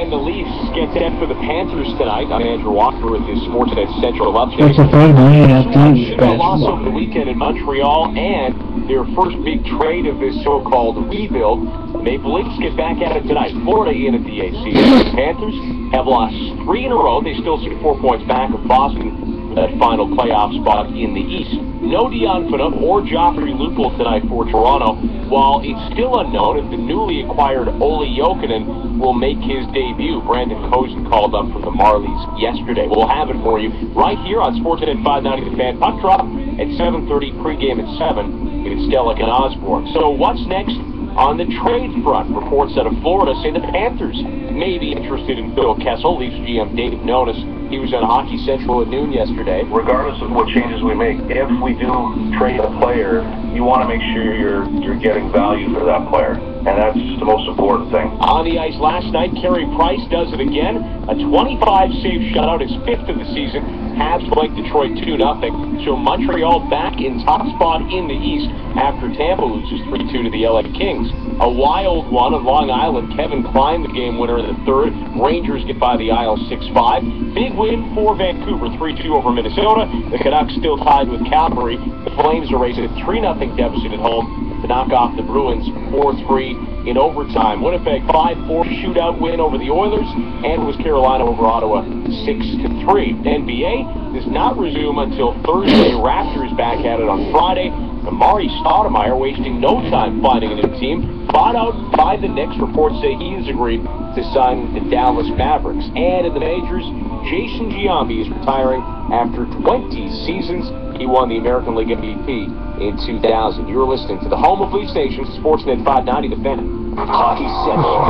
And the Leafs get set for the Panthers tonight. I'm Andrew Walker with the Sportsnet Central update. It's a Friday night afternoon. A loss over the weekend in Montreal and their first big trade of this so-called rebuild. Maple Leafs get back at it tonight. Florida in at the AC. The Panthers have lost 3 in a row. They still sit 4 points back of Boston for that final playoff spot in the East. No Dion Phaneuf or Joffrey Lupul tonight for Toronto, while it's still unknown if the newly acquired Olli Jokinen will make his debut. Brandon Cozen called up from the Marlies yesterday. We'll have it for you right here on Sportsnet 590 The Fan. Puck drop at 7:30, pregame at 7. It's Stellick and Osborne. So what's next on the trade front? Reports out of Florida say the Panthers may be interested in Phil Kessel. Leafs GM Dave Nonis, he was on Hockey Central at noon yesterday. Regardless of what changes we make, if we do trade a player, you want to make sure you're getting value for that player, and that's the most important thing. On the ice last night, Carey Price does it again. A 25-save shutout, his 5th of the season. Habs like Detroit 2-0. So Montreal back in top spot in the East after Tampa loses 3-2 to the LA Kings. A wild one on Long Island. Kevin Klein, the game winner in the third. Rangers get by the Isles 6-5. Big win for Vancouver, 3-2 over Minnesota. The Canucks still tied with Calgary. The Flames are raising a 3-0 deficit at home to knock off the Bruins 4-3 in overtime. Winnipeg 5-4 shootout win over the Oilers, and was Carolina over Ottawa 6-3. NBA does not resume until Thursday. Raptors back at it on Friday. Amari Stoudemire wasting no time finding a new team. Bought out by the Knicks. Reports say he has agreed to sign with the Dallas Mavericks. And in the majors, Jason Giambi is retiring after 20 seasons. He won the American League MVP in 2000. You're listening to the home of Leaf Nation, Sportsnet 590 The Fan. Hockey Central.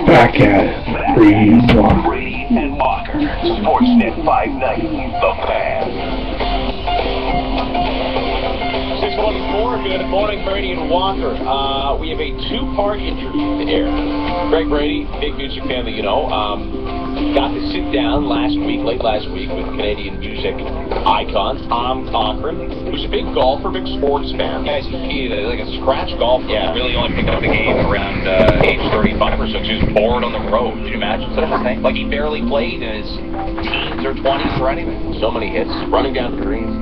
Back at it. Brady and Walker. Sportsnet 590 The Fan. 6:24, good morning, Brady and Walker. We have a two-part interview to air. Greg Brady, big music fan that you know, got to sit down late last week, with Canadian music icon Tom Cochrane, who's a big golfer, big sports fan. Yeah, he's like a scratch golf. Yeah, really only picked up the game around age 35 or so. He was bored on the road. Can you imagine such a thing? Like he barely played in his teens or 20s or anything. So many hits, running down the greens.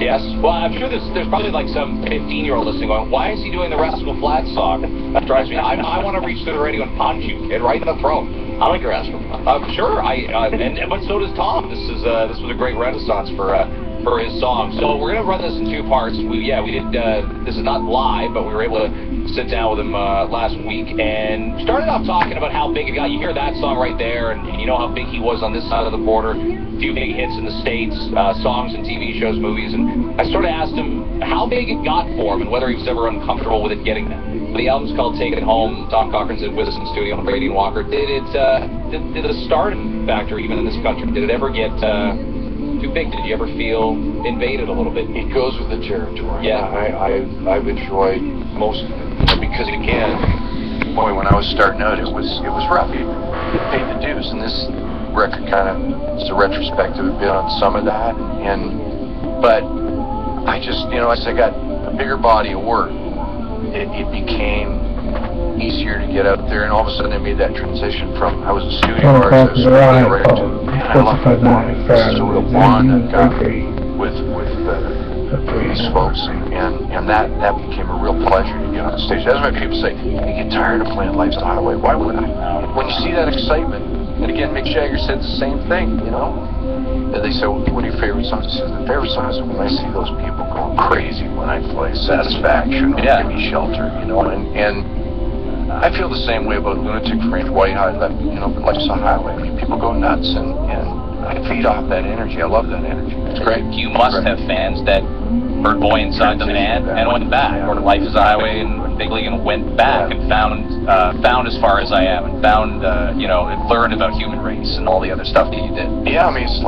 Yes. Well, I'm sure there's probably like some 15-year-old listening going, why is he doing the Rascal Flatts song? That drives me. I want to reach to the radio and punch you, kid, right in the throat. I like Rascal Flatts. Sure. But so does Tom. This was a great renaissance for his song. So we're gonna run this in 2 parts. We did. This is not live, but we were able to sit down with him last week and started off talking about how big it got. You hear that song right there, and you know how big he was on this side of the border. A few big hits in the States, songs and TV shows, movies, and I sort of asked him how big it got for him and whether he was ever uncomfortable with it getting that. The album's called Take It Home. Tom Cochrane's with us in the studio on Brady and Walker. Did the starting factor even in this country? Did it ever get too big? Did you ever feel invaded a little bit? It goes with the territory. Yeah. I've enjoyed most of it because again, boy, when I was starting out, it was rough. You paid the dues, and this record kind of is a retrospective bit on some of that. But I just, as I got a bigger body of work, it became easier to get out there, and all of a sudden I made that transition from I was a studio artist to I love the sort of bond I've got with these folks, and that became a real pleasure to get on stage. That's why people say, you get tired of playing Life's the Highway. Why would I? When you see that excitement, and again, Mick Jagger said the same thing, and they say, what are your favorite songs? He says, the favorite songs are when I see those people going crazy when I play Satisfaction or Give Me Shelter, and I feel the same way about Lunatic Fringe, White Hot, but Life's a Highway. I mean, people go nuts, and I feed off that energy. I love that energy. It's great. You must have fans that heard Boy Inside the Man and went back, or Life is a Highway and Big League and went back and found As Far As I Am and found, and learned about Human Race and all the other stuff that you did. Yeah, I mean, it's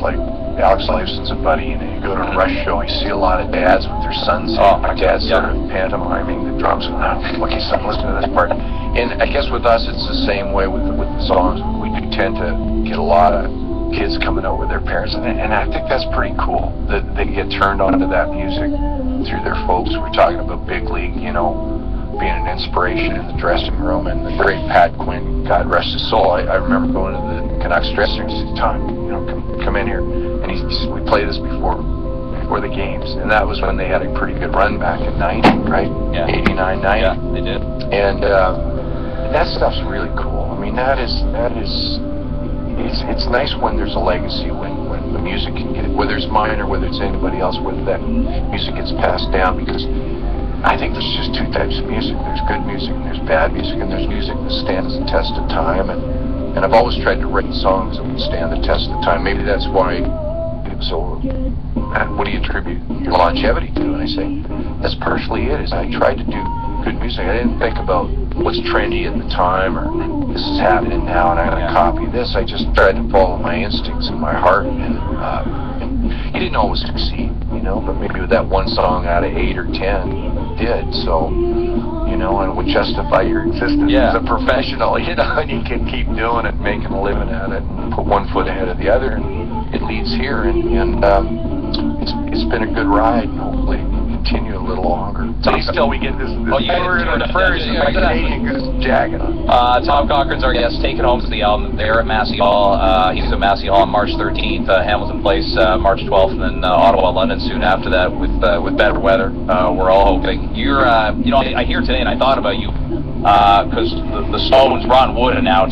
like Alex Lifeson's a buddy, and you go to a Rush show, you see a lot of dads with their sons. My dad's sort of pantomiming the drums, and look, son, listen to this part. And I guess with us, it's the same way with the songs. We do tend to get a lot of kids coming out with their parents, and I think that's pretty cool that they get turned on to that music through their folks. We're talking about Big League, being an inspiration in the dressing room. And the great Pat Quinn, God rest his soul, I remember going to the Canucks dressing room. He said, "Tom, you know, come in here." And he said, "We play this before the games." And that was when they had a pretty good run back in 90, right? Yeah. 89, 90. Yeah, they did. And that stuff's really cool. I mean, it's nice when there's a legacy, when the music can get, whether it's mine or whether it's anybody else, whether that music gets passed down, because I think there's just two types of music. There's good music and there's bad music, and there's music that stands the test of time, and I've always tried to write songs that would stand the test of time. Maybe that's why people say, "What do you attribute your longevity to?" And I say, that's partially it, is I tried to do good music. I didn't think about what's trendy at the time, or this is happening now and I'm going to copy this. I just tried to follow my instincts and my heart, and you didn't always succeed, you know, but maybe with that one song out of 8 or 10 did. So, you know, and it would justify your existence as a professional, you know, and you can keep doing it, making a living at it, and put one foot ahead of the other, and it leads here, and it's been a good ride, and hopefully continue a little longer. At least till we get this bird on the first, and my Canadian goes jagging on. Tom Cochran's our guest, taking home to the album there at Massey Hall. He's at Massey Hall on March 13th, Hamilton Place March 12th, and then Ottawa, London soon after that with better weather. We're all hoping. You're, you know, I hear today, and I thought about you because the Stones, Ron Wood announced